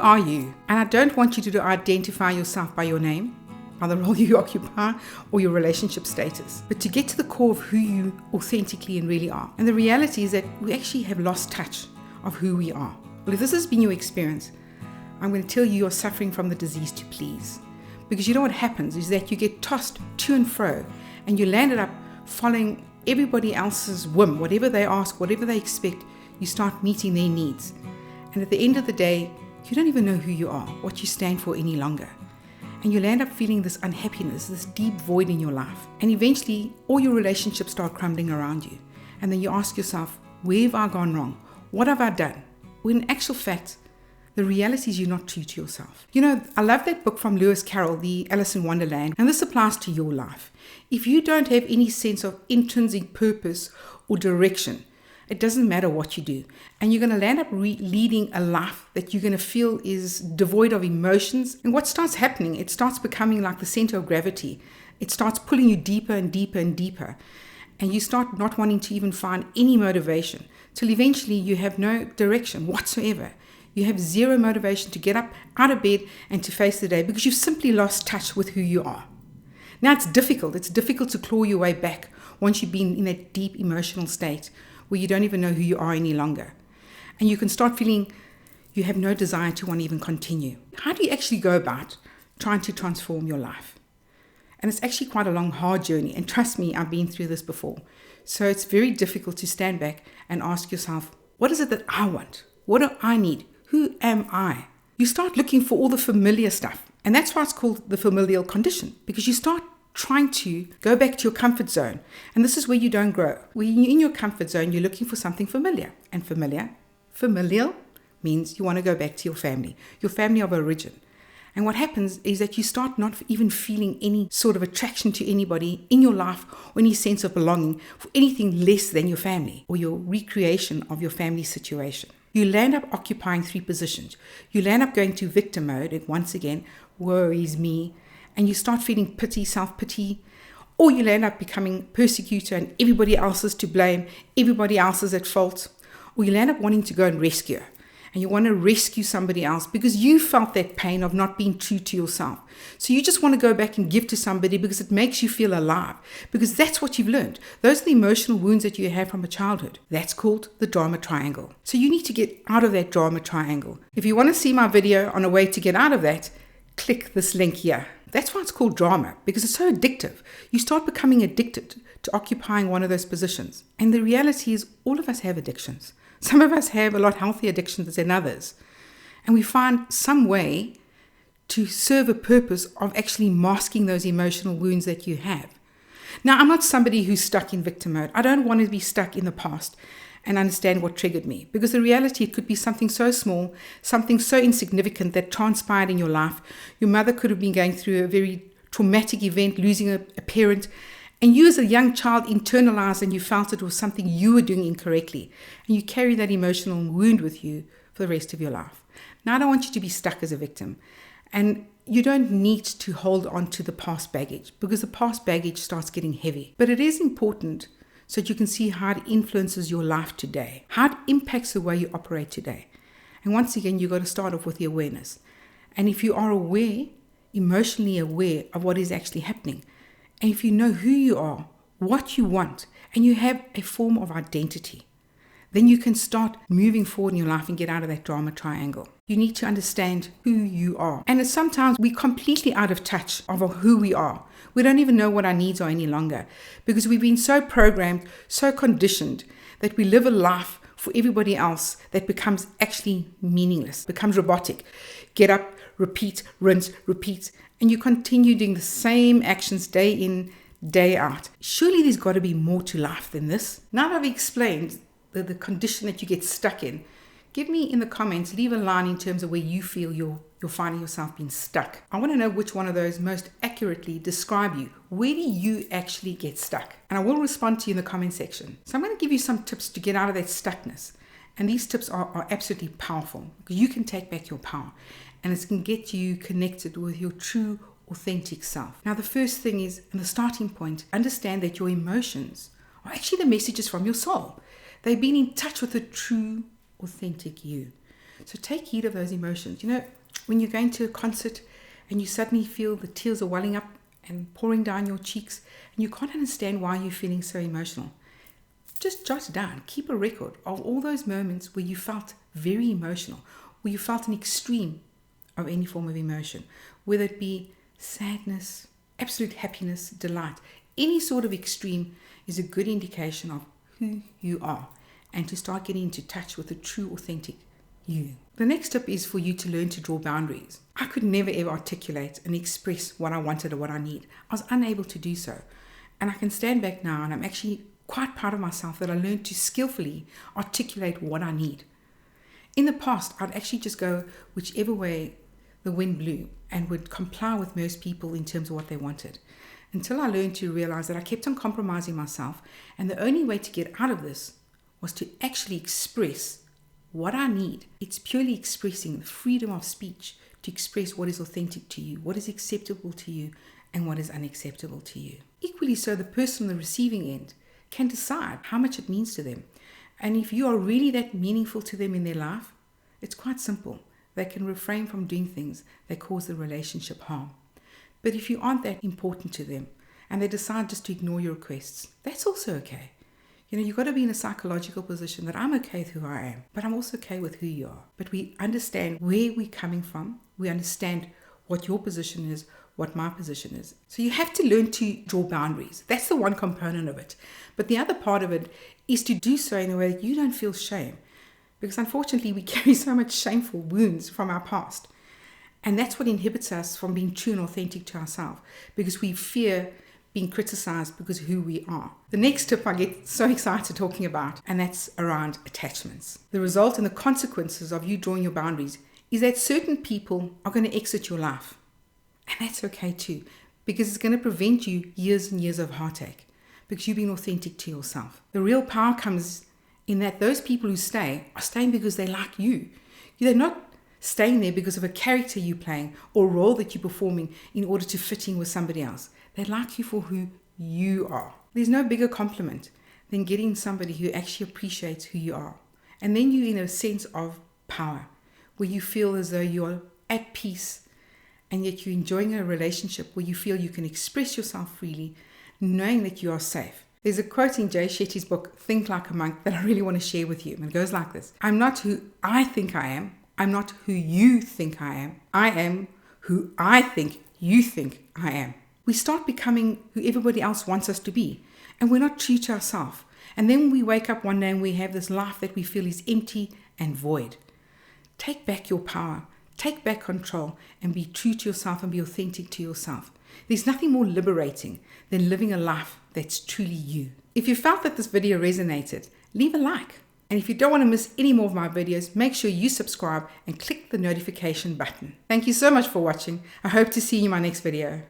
are you? And I don't want you to identify yourself by your name, by the role you occupy, or your relationship status, but to get to the core of who you authentically and really are. And the reality is that we actually have lost touch of who we are. Well, if this has been your experience, I'm going to tell you you're suffering from the disease to please. Because you know what happens is that you get tossed to and fro, and you landed up following everybody else's whim. Whatever they ask, whatever they expect, you start meeting their needs. And at the end of the day, you don't even know who you are, what you stand for any longer. And you'll end up feeling this unhappiness, this deep void in your life. And eventually, all your relationships start crumbling around you. And then you ask yourself, where have I gone wrong? What have I done? Well, in actual fact, the reality is you're not true to yourself. You know, I love that book from Lewis Carroll, The Alice in Wonderland, and this applies to your life. If you don't have any sense of intrinsic purpose or direction, it doesn't matter what you do. And you're going to land up leading a life that you're going to feel is devoid of emotions. And what starts happening, it starts becoming like the center of gravity. It starts pulling you deeper and deeper and deeper. And you start not wanting to even find any motivation till eventually you have no direction whatsoever. You have zero motivation to get up out of bed and to face the day because you've simply lost touch with who you are. Now it's difficult. It's difficult to claw your way back once you've been in that deep emotional state where you don't even know who you are any longer. And you can start feeling you have no desire to want to even continue. How do you actually go about trying to transform your life? And it's actually quite a long, hard journey. And trust me, I've been through this before. So it's very difficult to stand back and ask yourself, what is it that I want? What do I need? Who am I? You start looking for all the familiar stuff. And that's why it's called the familial condition, because you start trying to go back to your comfort zone. And this is where you don't grow. When you're in your comfort zone, you're looking for something familiar. And familial means you want to go back to your family of origin. And what happens is that you start not even feeling any sort of attraction to anybody in your life or any sense of belonging for anything less than your family or your recreation of your family situation. You land up occupying 3 positions. You land up going to victim mode, and once again, woe is me, and you start feeling pity, self-pity, or you land up becoming persecutor and everybody else is to blame, everybody else is at fault, or you land up wanting to go and rescue, and you want to rescue somebody else because you felt that pain of not being true to yourself. So you just want to go back and give to somebody because it makes you feel alive, because that's what you've learned. Those are the emotional wounds that you have from a childhood. That's called the drama triangle. So you need to get out of that drama triangle. If you want to see my video on a way to get out of that, click this link here. That's why it's called drama, because it's so addictive. You start becoming addicted to occupying one of those positions. And the reality is all of us have addictions. Some of us have a lot healthier addictions than others. And we find some way to serve a purpose of actually masking those emotional wounds that you have. Now, I'm not somebody who's stuck in victim mode. I don't want to be stuck in the past and understand what triggered me. Because the reality, it could be something so small, something so insignificant that transpired in your life. Your mother could have been going through a very traumatic event, losing a parent, and you as a young child internalized and you felt it was something you were doing incorrectly. And you carry that emotional wound with you for the rest of your life. Now, I don't want you to be stuck as a victim. And you don't need to hold on to the past baggage, because the past baggage starts getting heavy. But it is important so that you can see how it influences your life today, how it impacts the way you operate today. And once again, you've got to start off with the awareness. And if you are aware, emotionally aware of what is actually happening, and if you know who you are, what you want, and you have a form of identity, then you can start moving forward in your life and get out of that drama triangle. You need to understand who you are. And sometimes we're completely out of touch of who we are. We don't even know what our needs are any longer, because we've been so programmed, so conditioned that we live a life for everybody else that becomes actually meaningless, becomes robotic. Get up, repeat, rinse, repeat, and you continue doing the same actions day in, day out. Surely there's got to be more to life than this. Now that I've explained the condition that you get stuck in, give me in the comments, leave a line in terms of where you feel you're finding yourself being stuck. I want to know which one of those most accurately describe you. Where do you actually get stuck? And I will respond to you in the comment section. So I'm going to give you some tips to get out of that stuckness. And these tips are absolutely powerful, because you can take back your power, and it can get you connected with your true, authentic self. Now, the first thing is, and the starting point, understand that your emotions are actually the messages from your soul. They've been in touch with the true, authentic you. So take heed of those emotions. You know, when you're going to a concert and you suddenly feel the tears are welling up and pouring down your cheeks and you can't understand why you're feeling so emotional, just jot it down. Keep a record of all those moments where you felt very emotional, where you felt an extreme of any form of emotion, whether it be sadness, absolute happiness, delight. Any sort of extreme is a good indication of who you are and to start getting into touch with the true, authentic you. The next step is for you to learn to draw boundaries. I could never ever articulate and express what I wanted or what I need. I was unable to do so. And I can stand back now and I'm actually quite proud of myself that I learned to skillfully articulate what I need. In the past, I'd actually just go whichever way the wind blew and would comply with most people in terms of what they wanted, until I learned to realize that I kept on compromising myself, and the only way to get out of this was to actually express what I need. It's purely expressing the freedom of speech to express what is authentic to you, what is acceptable to you, and what is unacceptable to you. Equally so, the person on the receiving end can decide how much it means to them. And if you are really that meaningful to them in their life, it's quite simple. They can refrain from doing things that cause the relationship harm. But if you aren't that important to them and they decide just to ignore your requests, that's also okay. You know, you've got to be in a psychological position that I'm okay with who I am, but I'm also okay with who you are. But we understand where we're coming from. We understand what your position is, what my position is. So you have to learn to draw boundaries. That's the one component of it. But the other part of it is to do so in a way that you don't feel shame. Because unfortunately, we carry so much shameful wounds from our past. And that's what inhibits us from being true and authentic to ourselves, because we fear being criticized because of who we are. The next tip I get so excited talking about, and that's around attachments. The result and the consequences of you drawing your boundaries is that certain people are going to exit your life. And that's okay too, because it's going to prevent you years and years of heartache, because you've been authentic to yourself. The real power comes in that those people who stay are staying because they like you. They're not staying there because of a character you're playing or a role that you're performing in order to fit in with somebody else. They like you for who you are. There's no bigger compliment than getting somebody who actually appreciates who you are. And then you're in a sense of power, where you feel as though you're at peace, and yet you're enjoying a relationship where you feel you can express yourself freely, knowing that you are safe. There's a quote in Jay Shetty's book, Think Like a Monk, that I really want to share with you. And it goes like this: I'm not who I think I am. I'm not who you think I am. I am who I think you think I am. We start becoming who everybody else wants us to be, and we're not true to ourselves. And then we wake up one day and we have this life that we feel is empty and void. Take back your power. Take back control and be true to yourself and be authentic to yourself. There's nothing more liberating than living a life that's truly you. If you felt that this video resonated, leave a like. And if you don't want to miss any more of my videos, make sure you subscribe and click the notification button. Thank you so much for watching. I hope to see you in my next video.